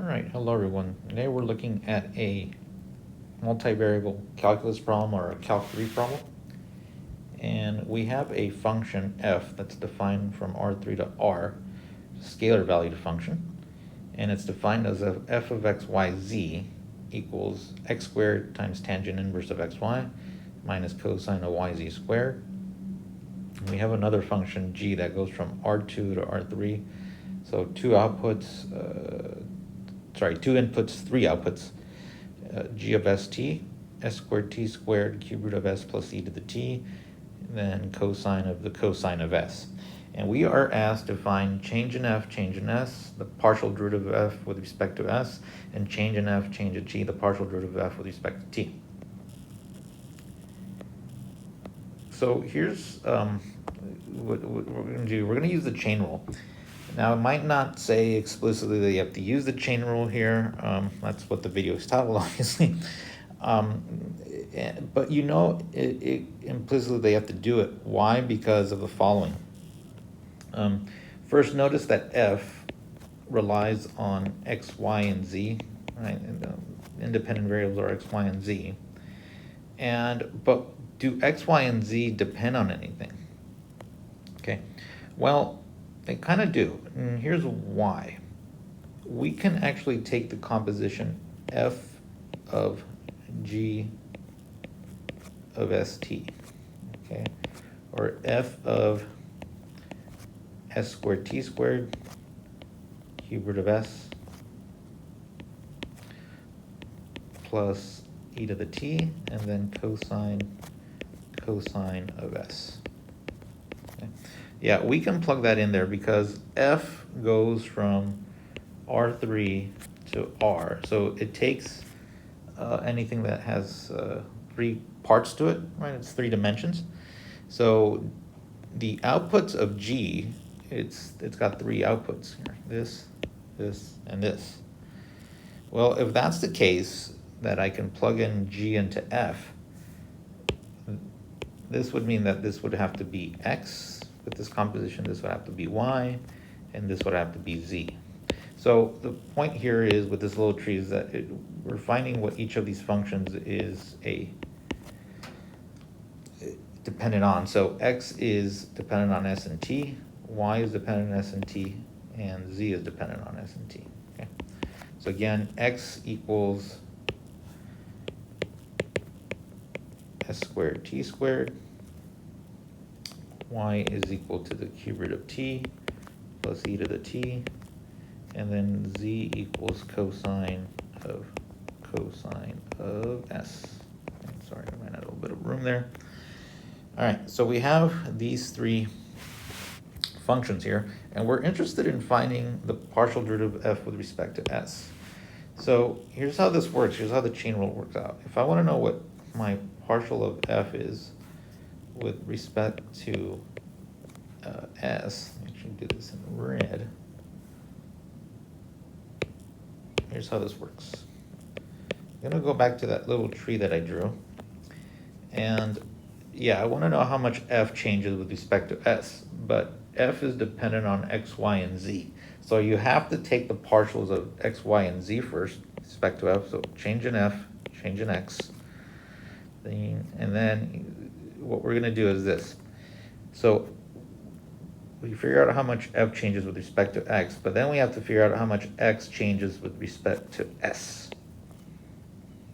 Alright, hello everyone. Today we're looking at a multivariable calculus problem or a Calc 3 problem. And we have a function f that's defined from R3 to R, scalar valued function. And it's defined as f of x, y, z equals x squared times tangent inverse of xy minus cosine of yz squared. And we have another function g that goes from R2 to R3. So two inputs, three outputs, g of st, s squared t squared, cube root of s plus e to the t, and then cosine of the cosine of s. And we are asked to find change in f, change in s, the partial derivative of f with respect to s, and change in f, change in g, the partial derivative of f with respect to t. So here's what we're going to do. We're going to use the chain rule. Now, it might not say explicitly that you have to use the chain rule here. That's what the video is titled, obviously. But you know, implicitly they have to do it. Why? Because of the following. First, notice that f relies on x, y, and z. Right? And, independent variables are x, y, and z. But do x, y, and z depend on anything? Okay. Well, they kind of do, and here's why. We can actually take the composition f of g of st, okay, or f of s squared t squared, cube root of s, plus e to the t, and then cosine of s. Okay. Yeah, we can plug that in there because f goes from R3 to R. So it takes anything that has three parts to it, right? It's three dimensions. So the outputs of G, it's got three outputs here. This, and this. Well, if that's the case, that I can plug in G into F, this would mean that this would have to be X with this composition, this would have to be Y, and this would have to be Z. So the point here is with this little tree is that we're finding what each of these functions is dependent on. So X is dependent on S and T, Y is dependent on S and T, and Z is dependent on S and T. Okay. So again, X equals S squared T squared, Y is equal to the cube root of T plus e to the T, and then Z equals cosine of S. Okay, sorry, I ran out a little bit of room there. All right, so we have these three functions here, and we're interested in finding the partial derivative of f with respect to s. So here's how this works. Here's how the chain rule works out. If I want to know what my partial of f is with respect to s, I should do this in red. Here's how this works. I'm going to go back to that little tree that I drew. And yeah, I want to know how much f changes with respect to s, but f is dependent on x, y, and z. So you have to take the partials of x, y, and z first with respect to f. So change in f, change in x. And then what we're going to do is this. So we figure out how much f changes with respect to x, but then we have to figure out how much x changes with respect to s.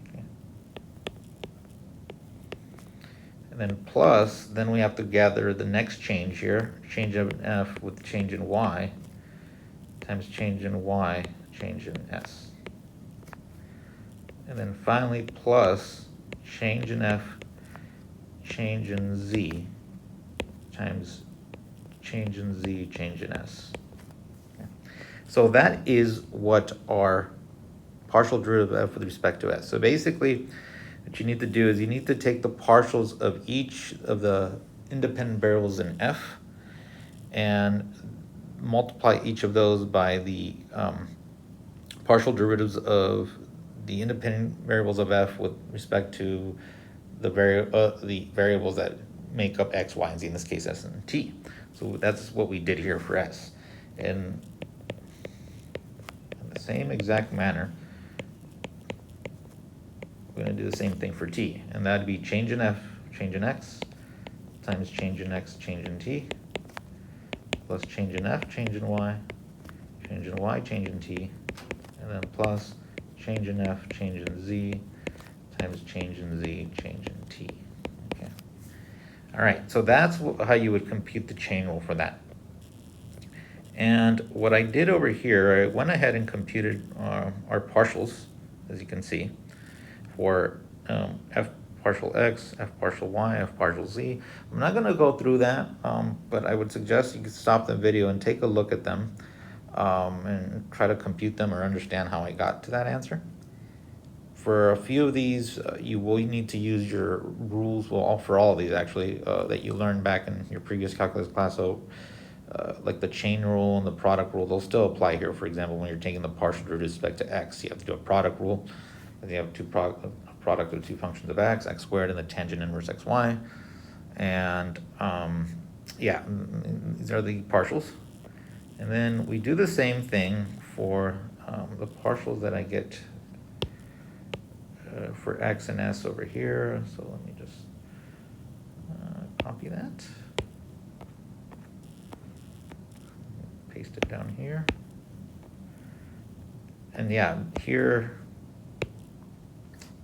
Okay. And then plus, then we have to gather the next change here, change in f with change in y, times change in y, change in s. And then finally plus change in f, change in z, times change in z, change in s. Okay. So that is what our partial derivative of f with respect to s. So basically, what you need to do is you need to take the partials of each of the independent variables in f and multiply each of those by the partial derivatives of the independent variables of f with respect to the variables that make up x, y, and z, in this case s and t. So that's what we did here for s. And same exact manner, we're going to do the same thing for t, and that'd be change in f, change in x, times change in x, change in t, plus change in f, change in y, change in y, change in t, and then plus change in f, change in z, times change in z, change in t. Okay. All right, so that's how you would compute the chain rule for that. And what I did over here, I went ahead and computed our partials, as you can see, for f partial x, f partial y, f partial z. I'm not going to go through that, but I would suggest you could stop the video and take a look at them and try to compute them or understand how I got to that answer. For a few of these, you will need to use your rules, well, for all of these actually, that you learned back in your previous calculus class. So like the chain rule and the product rule, they'll still apply here. For example, when you're taking the partial derivative with respect to x, you have to do a product rule. And you have a product of two functions of x squared, and the tangent inverse xy. And yeah, these are the partials. And then we do the same thing for the partials that I get for x and s over here. So let me just copy that, paste it down here. And yeah, here,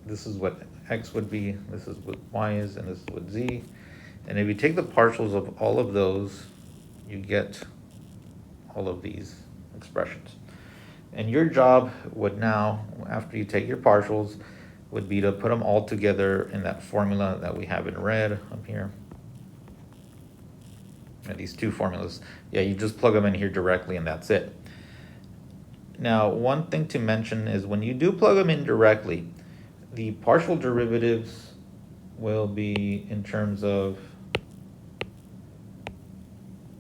this is what x would be, this is what y is, and this is what z. And if you take the partials of all of those, you get all of these expressions. And your job would now, after you take your partials, would be to put them all together in that formula that we have in red up here. And these two formulas, yeah, you just plug them in here directly and that's it. Now, one thing to mention is when you do plug them in directly, the partial derivatives will be in terms of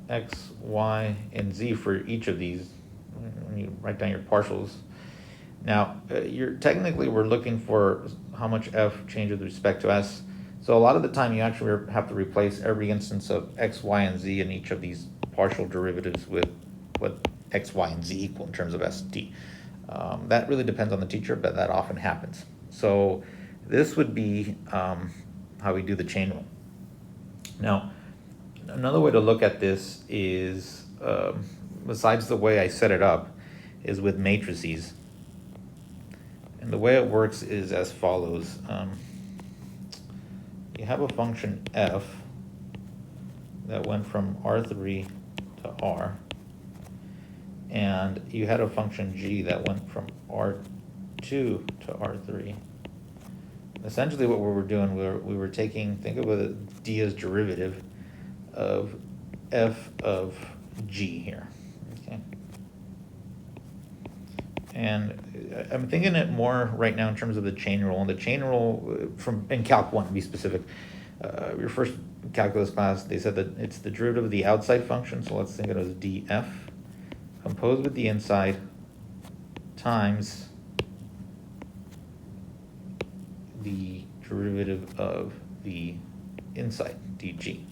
x, y, and z for each of these when you write down your partials. Now, technically we're looking for how much f changes with respect to s. So a lot of the time you actually have to replace every instance of x, y, and z in each of these partial derivatives with what x, y, and z equal in terms of s, t. That really depends on the teacher, but that often happens. So this would be how we do the chain rule. Now, another way to look at this is, besides the way I set it up, is with matrices. And the way it works is as follows. You have a function f that went from R3 to R, and you had a function g that went from R2 to R3. Essentially what we were doing, we were taking, think of it d as derivative of f of g here, okay? And I'm thinking it more right now in terms of the chain rule. And the chain rule in Calc 1, to be specific, your first calculus class, they said that it's the derivative of the outside function. So let's think of it as df composed with the inside times the derivative of the inside, dg.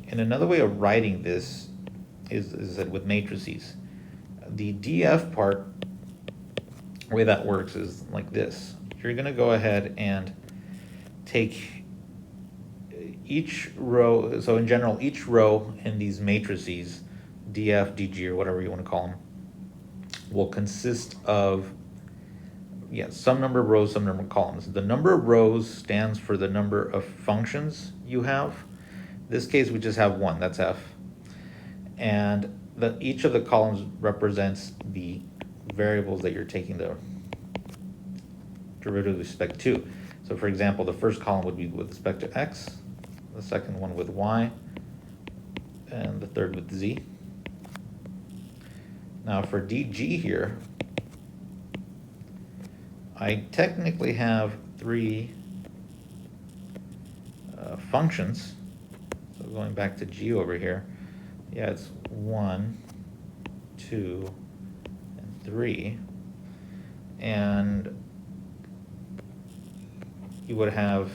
And another way of writing this is that with matrices, the df part, the way that works is like this. You're going to go ahead and take each row, so in general, each row in these matrices, df, dg, or whatever you want to call them, will consist of some number of rows, some number of columns. The number of rows stands for the number of functions you have. In this case, we just have one, that's f. And each of the columns represents the variables that you're taking the derivative with respect to. So for example, the first column would be with respect to x, the second one with y, and the third with z. Now for dg here, I technically have three functions. So going back to g over here, yeah, it's 1, 2, and 3. And you would have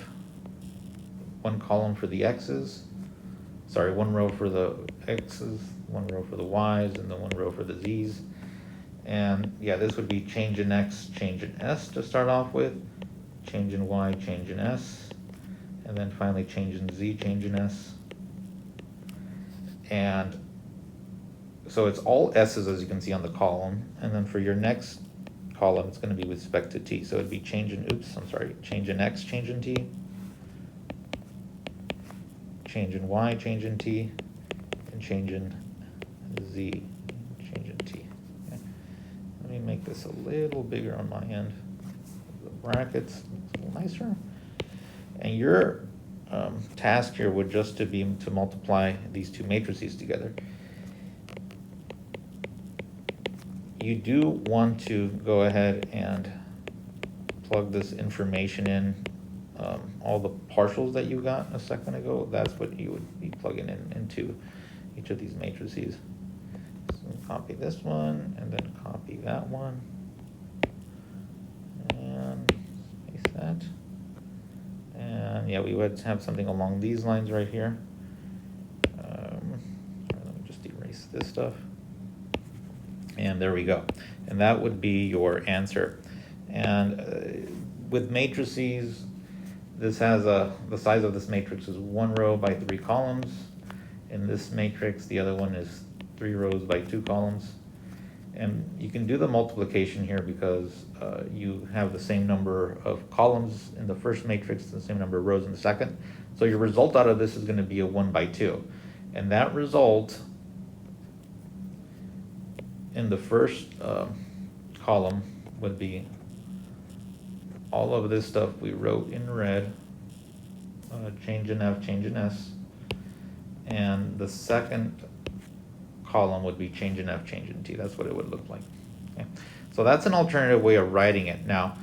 one column for the x's, one row for the x's, one row for the y's, and then one row for the z's. And yeah, this would be change in x, change in s to start off with, change in y, change in s, and then finally change in z, change in s. And so it's all s's, as you can see on the column, and then for your next column, it's going to be with respect to t. So it'd be change in, change in x, change in t, change in y, change in t, and change in z, change in t. Okay. Let me make this a little bigger on my end. The brackets looks a little nicer. And your task here would just to be to multiply these two matrices together. You do want to go ahead and plug this information in, all the partials that you got a second ago. That's what you would be plugging in into each of these matrices. So copy this one and then copy that one and paste that. And yeah, we would have something along these lines right here. Let me just erase this stuff. And there we go. And that would be your answer. And with matrices, this has the size of this matrix is 1 row by 3 columns. In this matrix, the other one is 3 rows by 2 columns. And you can do the multiplication here because you have the same number of columns in the first matrix, the same number of rows in the second. So your result out of this is going to be a 1 by 2. And that result in the first column would be all of this stuff we wrote in red, change in f, change in s. And the second column would be change in f, change in t. That's what it would look like. Okay. So that's an alternative way of writing it. Now,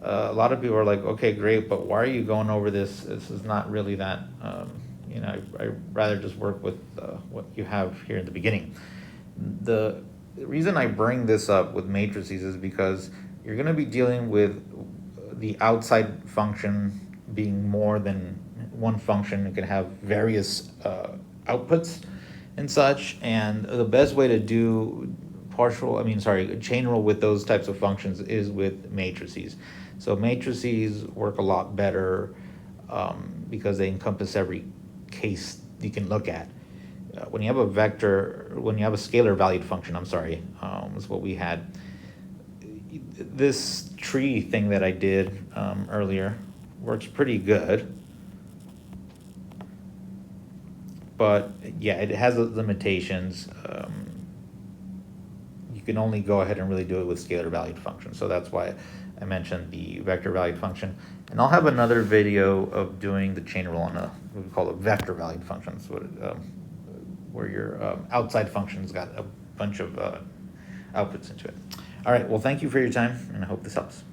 a lot of people are like, okay, great, but why are you going over this? This is not really that, I'd rather just work with what you have here in the beginning. The reason I bring this up with matrices is because you're going to be dealing with the outside function being more than one function. It can have various outputs and such, and the best way to do chain rule with those types of functions is with matrices. So matrices work a lot better because they encompass every case you can look at. When you have a scalar valued function, is what we had. This tree thing that I did earlier works pretty good. But yeah, it has limitations. You can only go ahead and really do it with scalar valued functions. So that's why I mentioned the vector valued function. And I'll have another video of doing the chain rule on what we call a vector valued function, where your outside function's got a bunch of outputs into it. All right, well, thank you for your time, and I hope this helps.